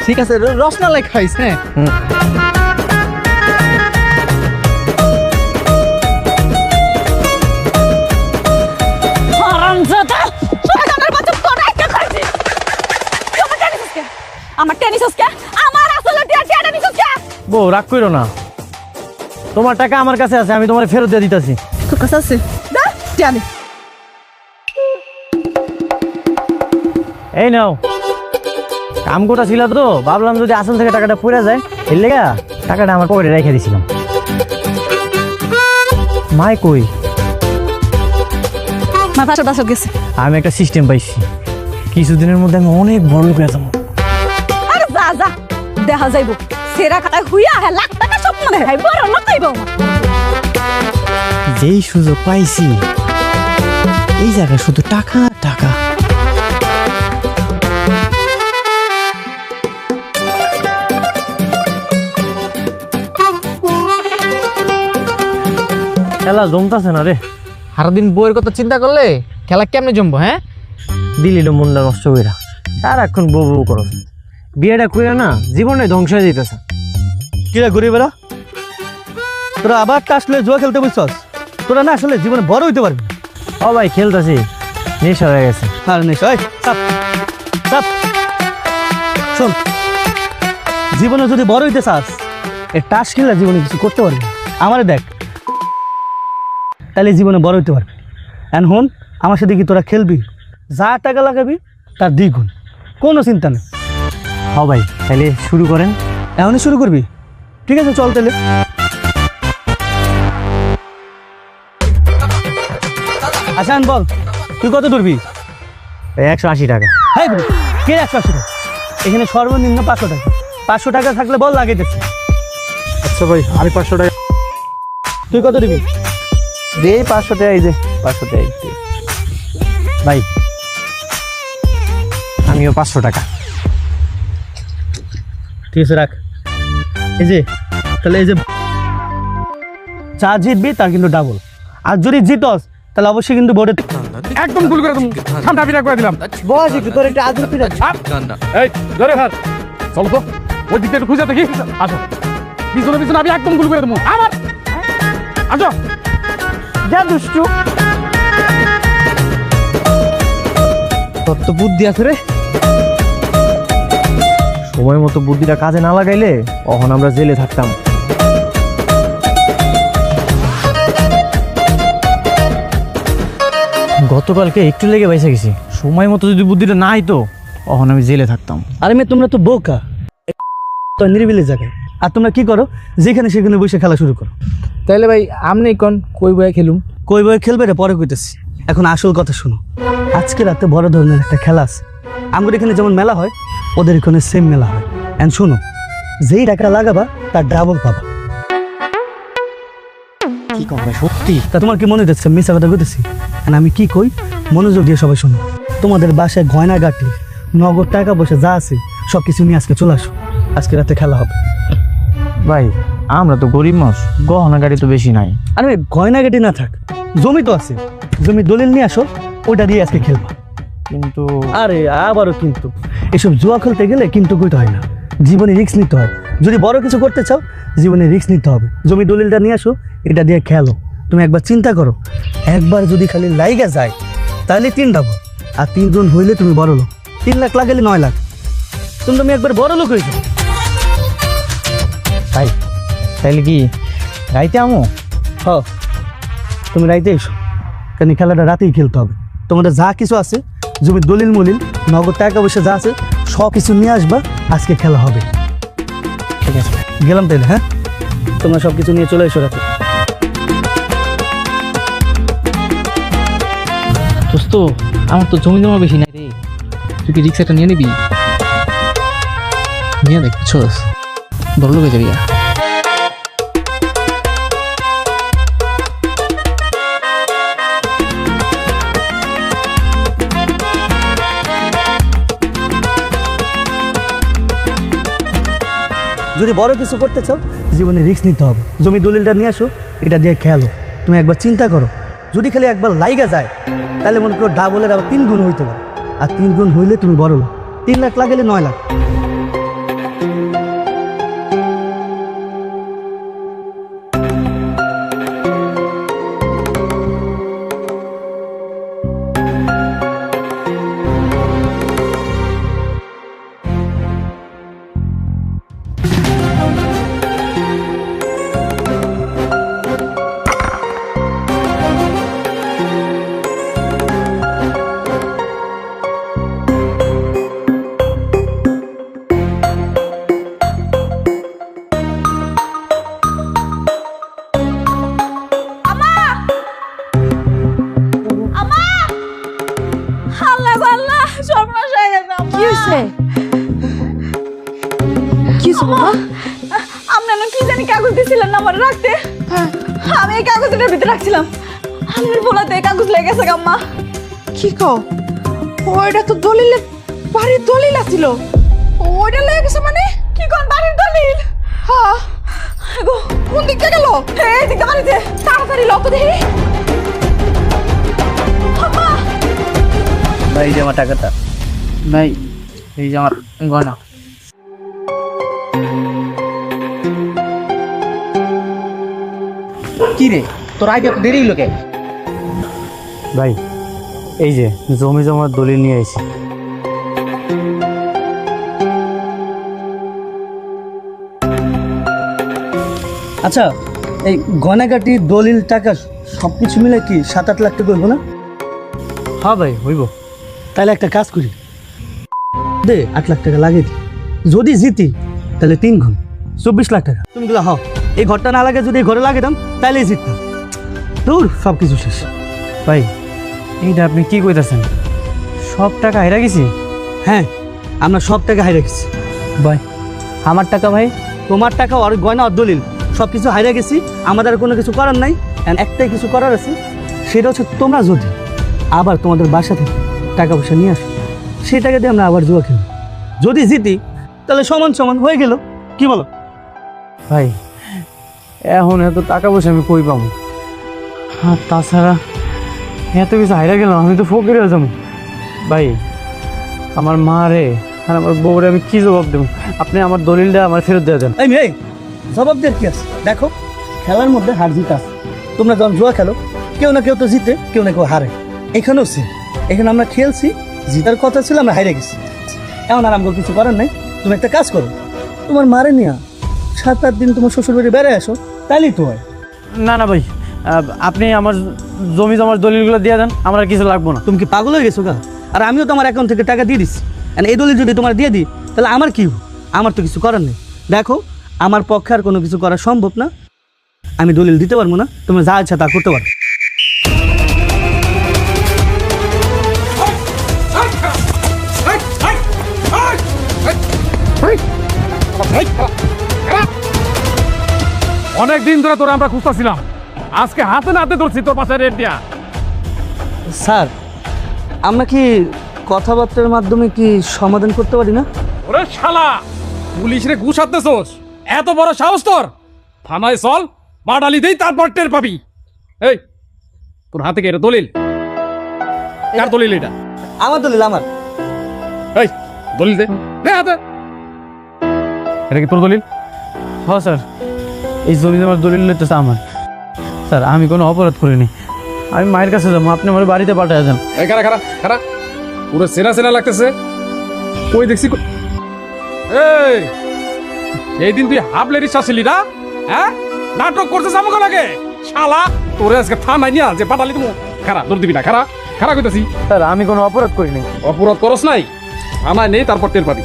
ঠিক আছে, রসমালাই খাইস। হ্যাঁ হারামজাদা শয়তানের বাচ্চা তোর একটা খাইছি। আমার টেনিস হচ্ছে, আমার আসলে টেনিস হচ্ছে। বউ রাগ করো না, তোমার টাকা আমার কাছে আছে, আমি তোমার ফেরত দিয়ে দিতেছি। তোর কাছে আছে দা জানি। এই নাও, কাম কোটা ছিল তো, ভাবলাম যদি আসল থেকে টাকাটা পড়ে যায়, এর লেগা টাকাটা আমার পকেটে রেখে দিছিলাম। মাই কই? মা পাশে গেছে। আমি একটা সিস্টেম পাইছি, কিছুদিনের মধ্যে আমি অনেক বড় লোক হয়ে যাবো। আরে যা যা দেখা যাইব। সেরা খাটায় হুইয়া হ্যাঁ লাখ টাকা স্বপ্ন দেখাই বড় লোক হইব। যেই সুযোগ পাইছি এই জায়গায় শুধু টাকা টাকা। খেলা জমতাছে না রে। সারাদিন বইয়ের কথা চিন্তা করলে খেলা কেমনে জমবো? হ্যাঁ দিলি মনটা নষ্ট কইরা সারাক্ষণ বউ বউ করো। বিয়েটা কইরা না জীবনে ধ্বংস হয়ে যেতেছে। কিরা গরিবেরা, তোরা আবার টাসলে জুয়া খেলতে বুঝছস? তোরা না আসলে জীবনে বড় হইতে পারবি। ও ভাই খেলতেছি, নেশা হয়ে গেছে। আর নেশায় চাপ চাপ। শোন, জীবনে যদি বড় হইতে চাস এই টাস খেললে জীবনে কিছু করতে পারবি। আমারে দেখ, তাহলে জীবনে বড় হইতে পারবি। এন্ড হন, আমার সাথে কি তোরা খেলবি, যা টাকা লাগাবি তার দ্বিগুণ, কোনো চিন্তা নেই। হ ভাই, তাহলে শুরু করেন। এখনই শুরু করবি? ঠিক আছে চল তাহলে। আচ্ছা বল তুই কত ধরবি? 180 টাকা। হ্যাঁ কে 180 টাকা? এখানে সর্বনিম্ন 500 টাকা। 500 টাকা থাকলে বল লাগাইতেছে। আচ্ছা ভাই আমি 500 টাকা। তুই কত দিবি? দে 500 টাকা, এই যে 500 টাকা ভাই। আমিও 500 টাকা। ঠিক আছে রাখ। এই যে তাহলে এই যে যা জিতবি তার কিন্তু ডাবল। আর যদি জিতস তাহলে অবশ্যই কিন্তু বোর্ডে একদম গুল করে তুমি ঠান্ডা পিঠা করে দিলাম। বস একটু তোর একটা আদর পিঠা। এই ধরে ধর, চলো তো ওই দিকটা একটু খুঁজে দেখি। আসো পিছনে পিছনে আমি একদম গুল করে দেবো। আমার আসো যা দুষ্টু, তোর তো বুদ্ধি আছে রে। সময় মতো বুদ্ধিটা কাজে না লাগাইলে তখন আমরা জেলে থাকতাম। গতকালকে একটু লেগে বাইসে গেছি, সময় মতো যদি বুদ্ধিটা না আইতো তখন আমি জেলে থাকতাম। আরে মেয়ে তোমরা তো বোকা, তো নিরিবিলি জায়গায়। আর তোমরা কি করো, যেখানে সেখানে বসে খেলা শুরু করো। তাহলে ভাই আমনি কোন কই বয়ে খেলুম? কই বয়ে খেলবে রে পরে কইতেছি, এখন আসল কথা শুনো। আজকে রাতে বড় ধরনের একটা খেলা আছে। আমাদের এখানে যেমন মেলা হয় ওদের এখানে সেম মেলা হয়। এন্ড শোনো, যেই টাকা লাগাবা তার ডাবল পাবা। কি করবে সত্যি? তা তোমার কি মনে হচ্ছে মিশা কথা কইতেছি? আমি কি কই মনোযোগ দিয়ে সবাই শোনো। তোমাদের বাসায় গয়না গাটি, নগদ টাকা পয়সা যা আছে সব কিছু নিয়ে আজকে চলে আসো। আজকে রাতে খেলা হবে। ভাই আমরা তো গরিব মানুষ, গহনা গাড়ি তো বেশি নাই। আরে গয়না গাটি না থাক, জমি তো আছে, জমি দলিল নিয়ে আসো, ওইটা দিয়ে আজকে খেলবা। কিন্তু আরে আবারও কিন্তু এসব জুয়া খেলতে গেলে কিন্তু কইতে হয় না, জীবনে রিস্ক নিতে হয়। যদি বড় কিছু করতে চাও জীবনে রিস্ক নিতে হবে। জমি দলিলটা নিয়ে আসো, এটা দিয়ে খেলো। তুমি একবার চিন্তা করো, একবার যদি খালি লাইগা যায় তাহলে 3 ডাবল, আর 3 গুণ হইলে তুমি বড় লোক। 3 লাখ লাগালে 9 লাখ, তুমি একবার বড় লোক হয়ে যাও। ভাই তাইলে কি রাইতে আমো? হ, তুমি রাইতে এসো, কারণ এই খেলাটা রাতেই খেলতে হবে। তোমাদের যা কিছু আছে, জমির দলিল মলিল, নগদ টাকা পয়সা যা আছে সব কিছু নিয়ে আসবা, আজকে খেলা হবে। ঠিক আছে গেলাম তাহলে। হ্যাঁ, তোমরা সব কিছু নিয়ে চলে এসো রাতে। দোস্ত আমার তো জমি জমা বেশি নাই রে, তুই কি রিক্সাটা নিয়ে নিবি? নিয়ে দেখ বুঝছস, বড় লোক হয়ে যাবি। যদি বড় কিছু করতে চাও জীবনে রিস্ক নিতে হবে। জমি দলিলটা নিয়ে আসো, এটা দিয়ে খেলো। তুমি একবার চিন্তা করো, যদি খালি একবার লাইগা যায় তাহলে মনে করো ডাবলের আবার 3 গুণ হইতে পারে, আর 3 গুণ হইলে তুমি বড় লোক। 3 লাখ লাগালে 9 লাখ। আল্লাহ গো আল্লাহ, সর্বনাশ হয়ে গেছে আম্মা। কি হয়েছে? কি হয়েছে বাবা? আপনারা কি জানি কাগজ দিছিলেন না আমার রাখতে, আমি এই কাগজের ভিতরে রাখছিলাম, আমার বলাতে এই কাগজ লেগে গেছে আম্মা। কি কও? ওইটা তো দলিলে, বাড়ির দলিল আছিল, ওইটা লেগে গেছে মানে? কি কোন বাড়ির দলিল? হ্যাঁ, গো, কোন দিকে গেল? এই দিকে বাড়িতে তাড়াতাড়ি লক দেখি। আম্মা, ভাই, এই যে আমার টাকাটা। ভাই এই যে আমার গয়না। কি রে তোর আগে তো দেরি হলো কে? ভাই, এই যে জমি জমার দলিল নিয়ে আইছি। আচ্ছা, এই গয়নাগাটি দলিল টাকা সব কিছু মিলে কি 7-8 লাখ টাকা হইব না? হ্যাঁ ভাই, হইব। তাহলে একটা কাজ করি, দে 8 লাখ টাকা লাগিয়ে দিই। যদি জিতি তাহলে 3 গুণ 24 লাখ টাকা। তুমি বলো হ্যাঁ, এই ঘরটা না লাগে যদি এই ঘরে লাগিয়ে দাম তাহলেই জিততাম। দূর, সব কিছু শেষ। ভাই, এইটা আপনি কি কইতাছেন? সব টাকা হাইরা গেছি? হ্যাঁ, আমরা সব টাকা হারিয়ে গেছি। ভাই, আমার টাকা ভাই? তোমার টাকা আর গয়না আর দলিল সব কিছু হারিয়ে গেছি। আমাদের আর কোনো কিছু করার নাই। And একটাই কিছু করার আছে, সেটা হচ্ছে তোমরা যদি আবার তোমাদের বাসা থেকে টাকা পয়সা নিয়ে আসো, সেই টাকা দিয়ে আমরা আবার জুয়া খেলব। যদি জিতি তাহলে সমান সমান হয়ে গেল। কি বলো? ভাই, এখন এত টাকা পয়সা আমি কই পাবো? আর তাছাড়া এত কিছু হাইরা গেলাম, আমি তো ফকির হয়ে যাবো। ভাই, আমার মা রে আর আমার বউরে আমি কি জবাব দেবো? আপনি আমার দলিলটা আমার ফেরত দিয়ে দেন। এই মেয়ে, জবাব দেওয়ার কি আছে? দেখো, খেলার মধ্যে হার জিত আছে। তোমরা যখন জুয়া খেলো, কেউ না কেউ তো জিতে, কেউ না কেউ হারে। এখানেও সে, এখানে আমরা খেলছি, জিতার কথা ছিল, আমরা হারে গেছি। এমন আর আমাকে কিছু করার নাই। তুমি একটা কাজ করো, তোমার মারে নিয়ে 7-8 দিন তোমার শ্বশুর বাড়ি বেড়ে আসো, তাইলেই তো হয়। না না ভাই, আপনি আমার জমি জমার দলিলগুলো দিয়ে দেন, আমার আর কিছু লাগবো না। তুমি কি পাগল হয়ে গেছো গা? আর আমিও তোমার অ্যাকাউন্ট থেকে টাকা দিয়ে দিচ্ছি। এই দলিল যদি তোমার দিয়ে দিই তাহলে আমার কি হবে? আমার তো কিছু করার নেই। দেখো, আমার পক্ষে আর কোনো কিছু করা সম্ভব না। আমি দলিল দিতে পারবো না, তোমরা যা ইচ্ছা তা করতে পারো। অনেক দিন ধরে তোরা আমরা খুঁজতেছিলাম, আজকে হাতে নাতে ধরছি তোর পাশে রেট দিয়া। স্যার, আমরা কি কথাবার্তার মাধ্যমে কি সমাধান করতে পারি না? ওরে শালা, পুলিশ রে ঘুষ আনতেছোস? এত বড় সাহস তোর? থানায় চল, বাড়ালি দেই, তারপর টের পাবি। এই, তোর হাতে কে দলিল? কার দলিল এটা? আমার দলিল আমার। এই, দলিল দে, দে হাতে। এটা কি তোর দলিল? হ্যাঁ স্যার, এই জমি জমার দলিল লইতেছে আমার। স্যার আমি কোনো অপরাধ করিনি, আমি মায়ের কাছে যাবো, আপনি আমার বাড়িতে পাঠিয়ে দেন। এই খারা খারা খারা, পুরো চেনা চেনা লাগতেছে। কই দেখছি এই, এই দিন তুই হাফ লেডিস আসলি না? হ্যাঁ, নাটক করতেছ আমাকে লাগে শালা। তোরে আজকে থানায় নিয়ে যে পাঠালি তুমি। খারা দৌড় দিবি না, খারা খারা কইতাছি। স্যার আমি কোনো অপরাধ করিনি। অপরাধ করস নাই, থানায় নেই, তারপর টের পাবি।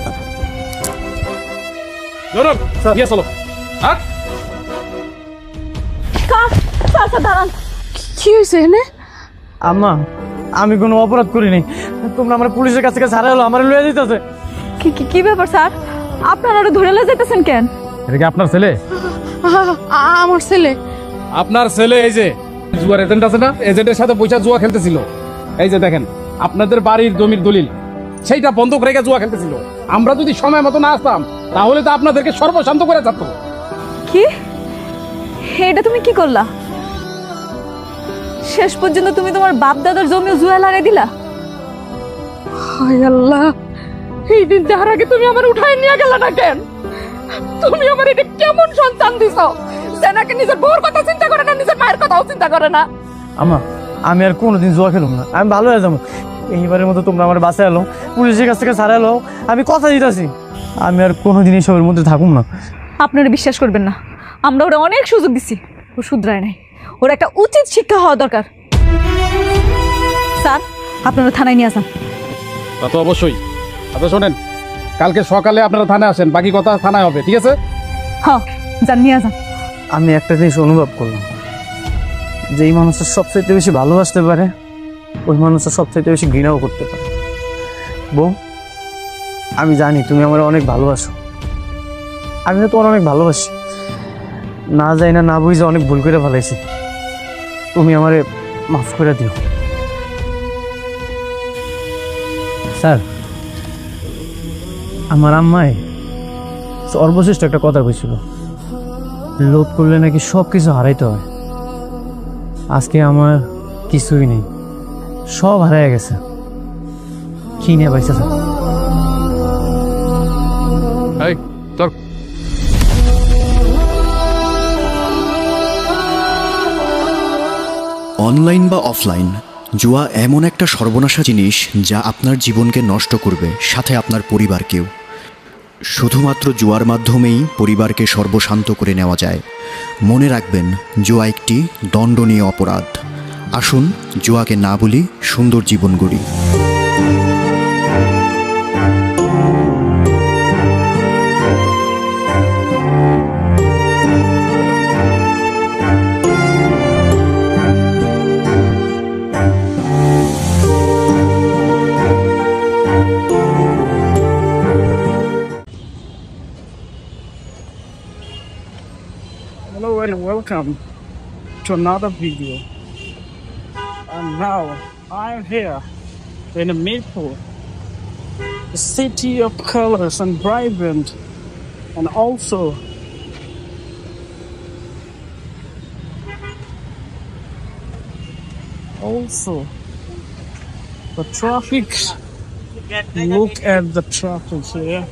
জনাব গিয়ে চলো। হ্যাঁ, স্যার স্যার স্যার দাঁড়ান। কি হয়েছে এনে? আম্মা আমি কোনো অপরাধ করিনি, তোমরা আমার পুলিশের কাছে ছাড়া হলো আমার লয়ে দিতেছে। কি কি কি ব্যাপার স্যার? আপনারা ওরা ধরে লয়ে যেতেছেন কেন? এটা কি আপনার ছেলে? আমার ছেলে। আপনার ছেলে এই যে জুয়ার এজেন্ট আছে না, এজেন্টের সাথে পয়সা জুয়া খেলতেছিল। এই যে দেখেন আপনাদের বাড়ির জমির দলিল, সেইটা বন্ধক রেখে জুয়া খেলতেছিল। আমরা যদি সময় মতো না আসতাম তাহলে তো আপনাদেরকে সর্বশান্ত করে থাকতো। কি এটা তুমি কি করলা? শেষ পর্যন্ত তুমি তোমার বাপ দাদার জমিও জুয়া লাগাই দিলা। হায় আল্লাহ, এই দিন দেখার আগে তুমি আমার উঠায় নিয়ে গেল না কেন? তুমি আমার এটা কেমন সন্তান দিছো যে নাকি নিজের বউর কথা চিন্তা করে না, নিজের মায়ের কথাও চিন্তা করে না? আম্মা আমি আর কোনোদিন জুয়া খেলুম না, আমি ভালো হয়ে যাবো। এইবারের মতো তোমরা আমার বাসায় এলো, পুলিশের কাছ থেকে ছাড়া এলো, আমি কথা দিতেছি আমি আর কোনোদিন এইসবের মধ্যে থাকুম না। আপনারা বিশ্বাস করবেন না, আমরা ওরা অনেক সুযোগ দিছি, ও শুধরায় নাই। ওর একটা উচিত শিক্ষা হওয়া দরকার। স্যার আপনারা থানায় নিয়ে আসেন। তা তো অবশ্যই। আচ্ছা শোনেন, কালকে সকালে আপনারা থানায় আসেন, বাকি কথা থানায় হবে, ঠিক আছে? হ্যাঁ যান, নিয়ে আসেন। আমি একটা জিনিস অনুভব করলাম, যে এই মানুষটা সবচাইতে বেশি ভালোবাসতে পারে, ওই মানুষটা সবচাইতে বেশি ঘৃণাও করতে পারে। বউ, আমি জানি তুমি আমার অনেক ভালোবাসো, আমি তো তোমার অনেক ভালোবাসি, না যাই না বুঝে অনেক ভুল করে ফেলাইছি, তুমি আমারে মাফ করে দিও। স্যার আমার আম্মায় সর্বশ্রেষ্ঠ একটা কথা কইছিল, লোভ করলে নাকি সব কিছু হারাইতে হয়। আজকে আমার কিছুই নেই, সব হারাই গেছে, কি নিয়ে পাইছে স্যার? এই চল। অনলাইন বা অফলাইন, জুয়া এমন একটা সর্বনাশা জিনিস যা আপনার জীবনকে নষ্ট করবে, সাথে আপনার পরিবারকেও। শুধুমাত্র জুয়ার মাধ্যমেই পরিবারকে সর্বশান্ত করে নেওয়া যায়। মনে রাখবেন, জুয়া একটি দণ্ডনীয় অপরাধ। আসুন জুয়াকে না বলি, সুন্দর জীবন গড়ি। Hello and welcome to another video. And now I'm here in Mirpur, the city of colors and vibrant, and also the traffic. Look at the traffic here.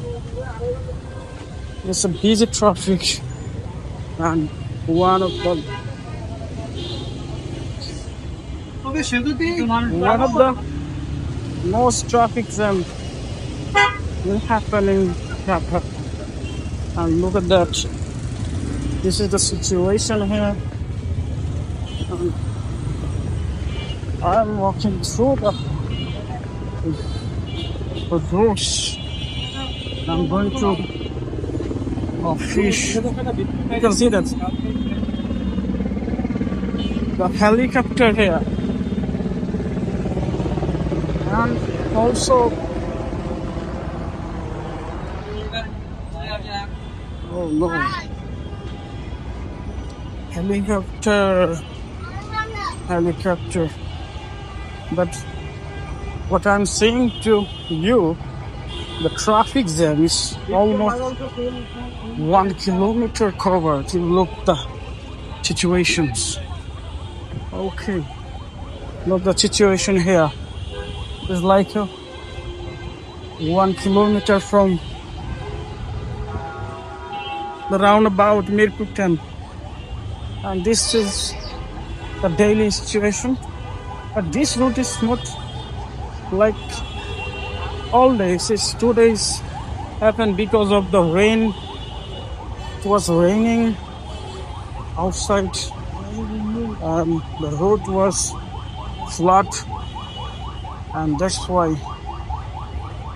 It's a busy traffic. And one of the most traffic jam will happen in Dhaka. And look at that. This is the situation here. And I'm walking through the roads. I'm going to fish. You can see that the helicopter here, and also oh no, helicopter. But what I'm saying to you, the traffic jam is almost 1 kilometer covered. You look the situations. Okay, look the situation here. It's like 1 kilometer from the roundabout Mirpur 10. And this is the daily situation. But this route is not like all days. It's 2 days happened because of the rain. It was raining outside. The road was flat, and that's why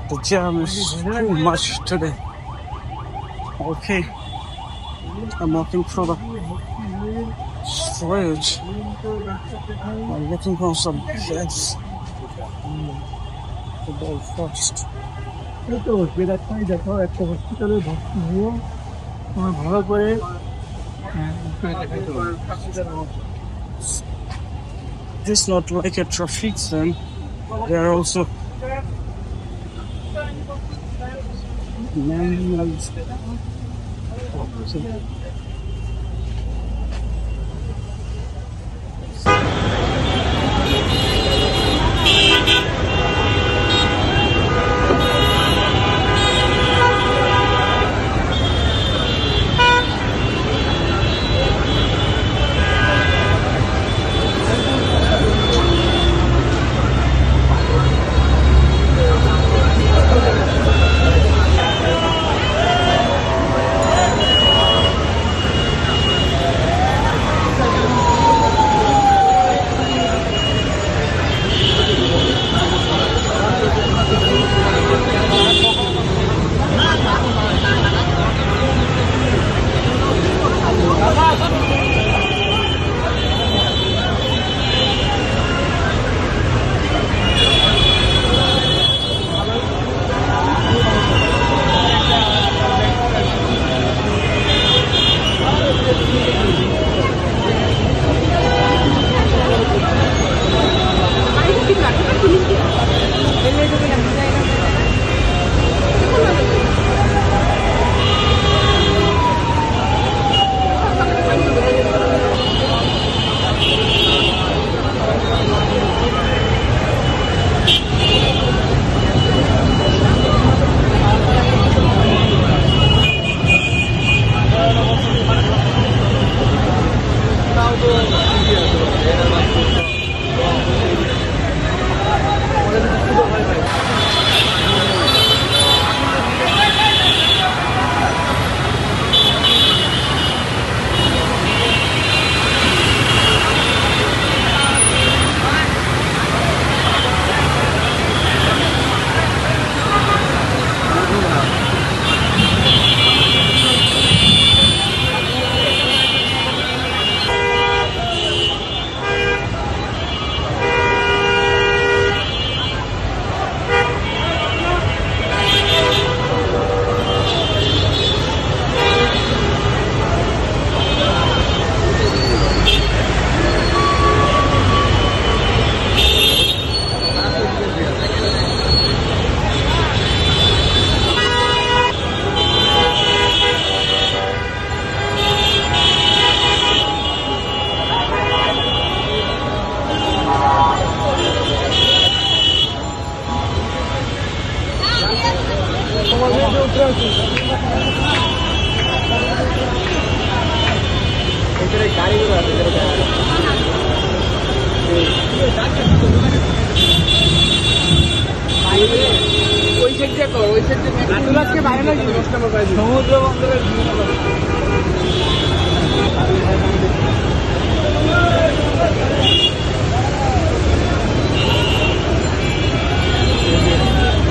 the jam is too much today. Okay, I'm walking through the street. I'm looking for some gas to go first. This is not like a traffic jam. There are also manuals.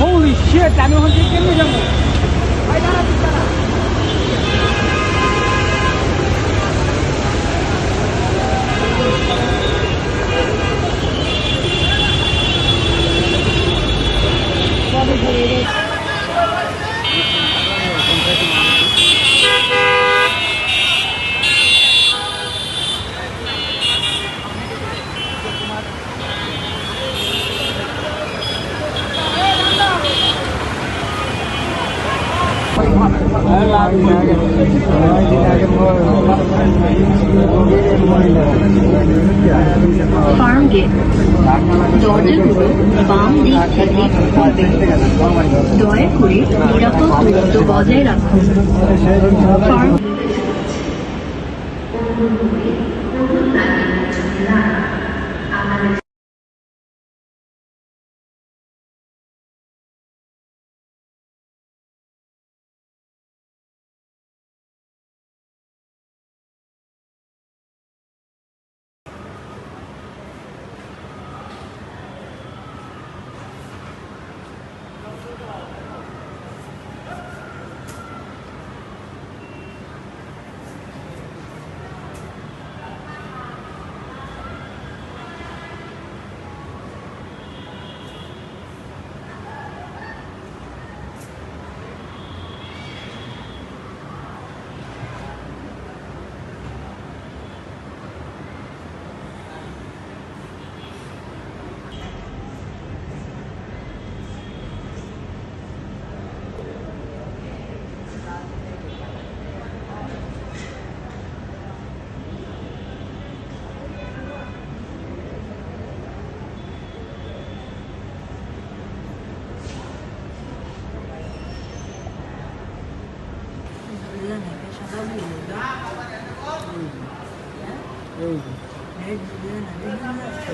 Holy shit! আমি ওখান থেকে কেমনে যাবো? Farm Gate. দরজাগুলো বাম দিক থেকে খুলবে দয়া করে নিরাপদ দূরত্ব বজায় রাখুন ফার্ম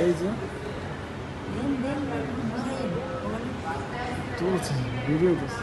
এই যে তুলছে ভিডিও করছে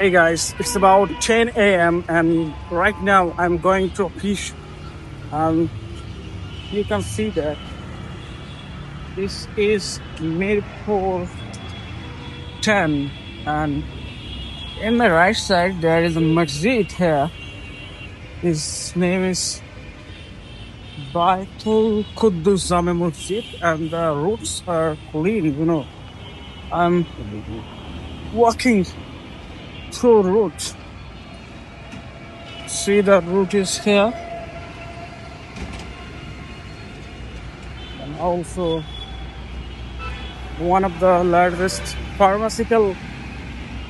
Hey guys, it's about 10 a.m. and right now I'm going to a fish. You can see that this is Mirpur 10 and in my right side there is a masjid here. His name is Baitul Quddus Jame Masjid and the roads are clean, you know. I'm walking through route. See the route is here. And also one of the largest pharmaceutical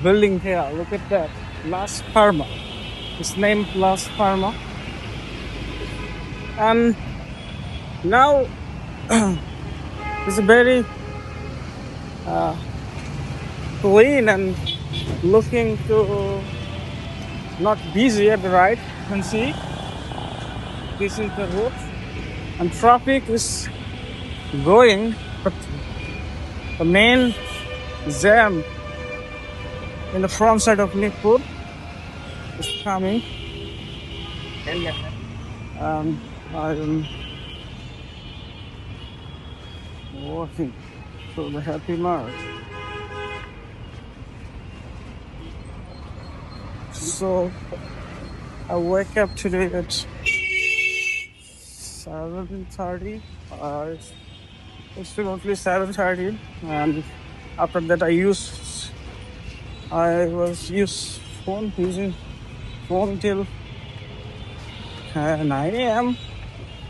building here. Look at that. Las Pharma. It's named Las Pharma. And now it's a very clean and looking to not busy at the right. You can see this is the road and traffic is going, but the main jam in the front side of Nipur is coming. I'm walking through the Happy Mart. So I wake up today at 7:30. It's roughly 7:30, and after that I was using phone till 9 a.m.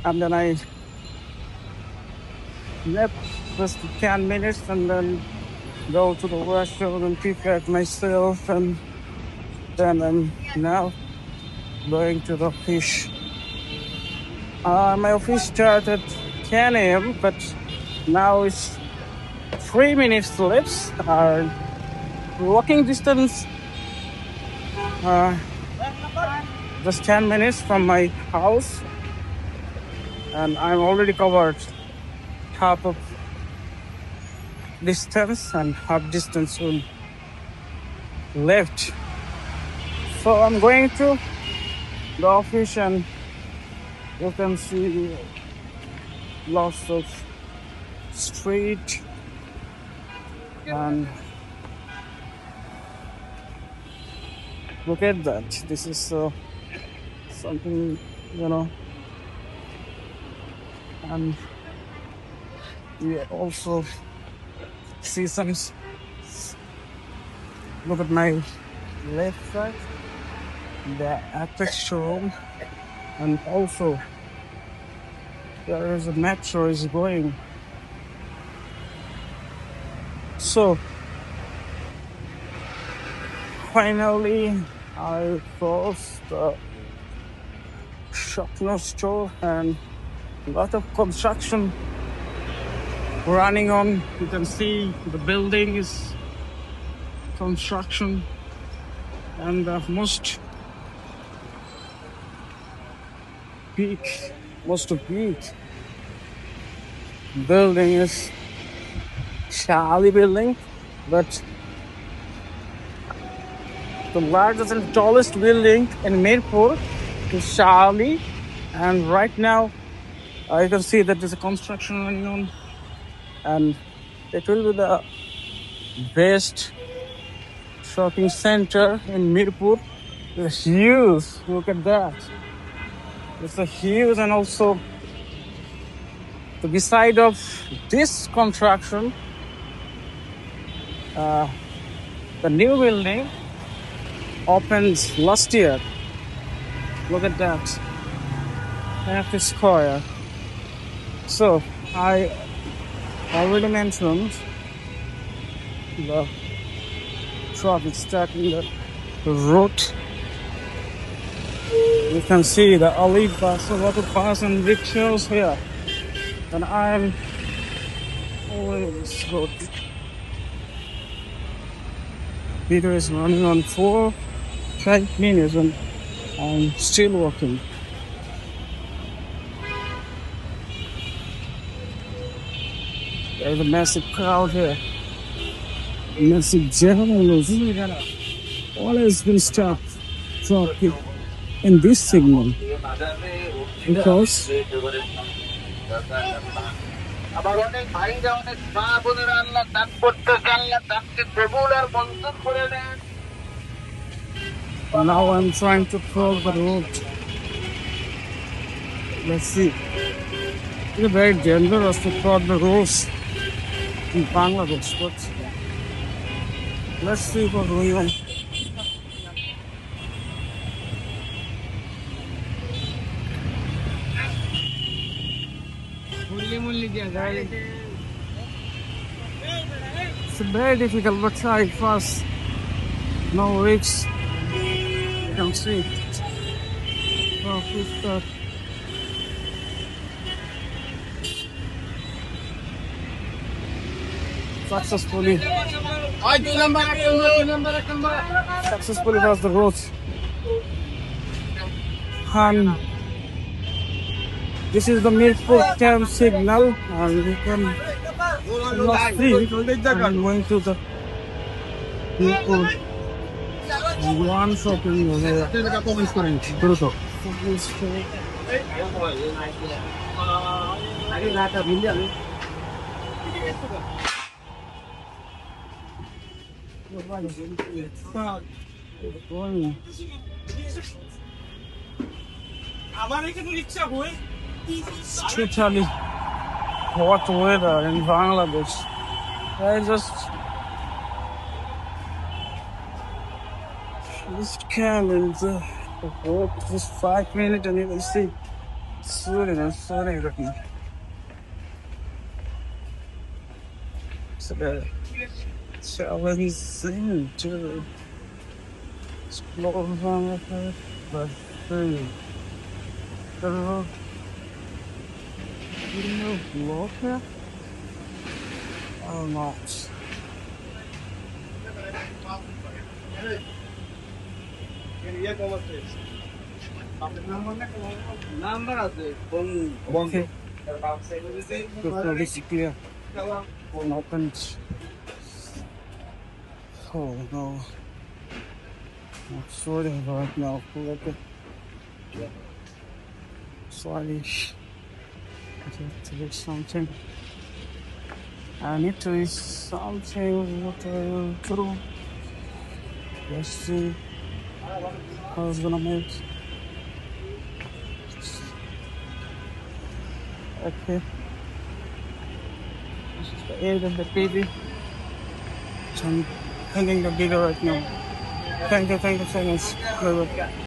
and then I left just 10 minutes and then go to the restaurant and prepare myself, and then I'm now going to the office. My office started 10 a.m., but now it's 3 minutes left. Walking distance, just 10 minutes from my house, and I'm already covered half of distance and half distance will left. So I'm going to the office, and you can see lots of street and look at that. This is something, and we also see some. Look at my left side, the Apex showroom, and also there is a metro is going. So finally I crossed the shopping store, and a lot of construction running on. You can see the building is construction, and the most big building is Shali building, but the largest and tallest building in Mirpur is Shali, and right now you can see that there's a construction running on, and it will be the best shopping center in Mirpur. It's huge. Look at that. It's a huge, and also the beside of this construction, the new building opened last year. Look at that. Half a square. So I already mentioned the traffic starting the route. You can see the olive bus, a lot of bus and rickshaws here, and I'm always road. Video is running on 4-5 minutes, and I'm still walking. There's a massive crowd here. Massive jam. All has been stopped traffic in this signal because now I'm trying to cross the road. Let's see. It's very dangerous to cross the roads in Bangladesh, but let's see what's going on. It's very difficult, but try fast. No risks. You can see. Oh, good stuff. Successfully crossed the road. And this is the Mirpur camp signal, and you can see I'm going to the Mirpur one shopping area. Totally hot weather in Bangladesh. I just came in the walk just 5 minutes, and you can see sunny right now. So the challenging to explore Bangladesh, but the road Block here? Or not? Okay. Good, this is clear. One opened. Oh no. Not sure right now. Look at slightly to do something. I need to do something. What I will do. Let's see how it's gonna make. Okay. This is the end of the baby. So I'm hanging the video right now. Thank you so much. Bye-bye.